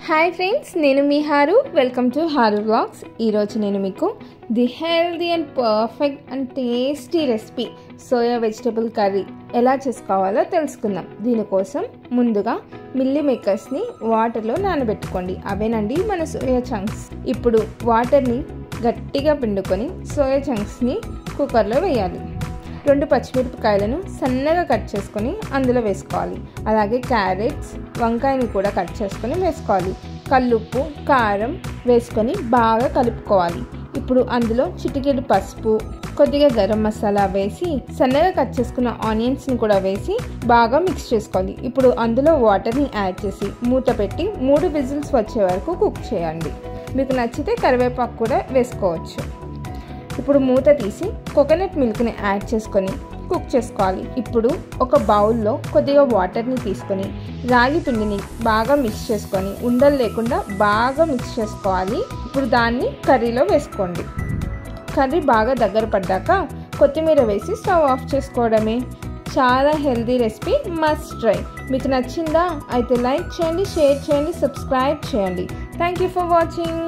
Hi friends, నేను మీ Haru. Welcome to Haru vlogs. ఈరోజు నేను మీకు the healthy and perfect and tasty recipe soya vegetable curry ఎలా చేసుకోవాలో తెలుసుకుందాం. దీనికోసం ముందుగా మిల్లీ మేకర్స్ని వాటర్లో నానబెట్టుకోండి. అవేనండి మన సోయా చంక్స్. ఇప్పుడు వాటర్ని గట్టిగా పిండుకొని సోయా చంక్స్ని కుక్కర్లో వేయాలి. 2 పచ్చిమిరపకాయలను సన్నగా కట్ చేసుకొని అందులో వేసుకోవాలి. అలాగే క్యారెట్స్, వంకాయని కూడా కట్ చేసుకొని వేసుకోవాలి. కల్లుప్పు, కారం వేసుకొని బాగా కలుపుకోవాలి. ఇప్పుడు అందులో చిటికెడు పసుపు, కొద్దిగా గరం మసాలా వేసి సన్నగా కట్ చేసుకున్న ఆనియన్స్ని కూడా వేసి బాగా మిక్స్ చేసుకోవాలి. ఇప్పుడు అందులో వాటర్ని యాడ్ చేసి మూత పెట్టి 3 విజిల్స్ వచ్చే వరకు కుక్ చేయండి. మీకు నచ్చితే కరివేపాకు కూడా వేసుకోవచ్చు. ఇప్పుడు మూత తీసి కోకోనట్ మిల్క్ని యాడ్ చేసుకొని కుక్ చేసుకోవాలి. ఇప్పుడు ఒక బౌల్లో కొద్దిగా వాటర్ని తీసుకొని రాగి పిండిని బాగా మిక్స్ చేసుకొని ఉండలు లేకుండా బాగా మిక్స్ చేసుకోవాలి. ఇప్పుడు దాన్ని కర్రీలో వేసుకోండి. కర్రీ బాగా దగ్గర పడ్డాక కొత్తిమీర వేసి స్టవ్ ఆఫ్ చేసుకోవడమే. చాలా హెల్దీ రెసిపీ, మస్ట్ ట్రై. మీకు నచ్చిందా? అయితే లైక్ చేయండి, షేర్ చేయండి, సబ్స్క్రైబ్ చేయండి. Thank you for watching.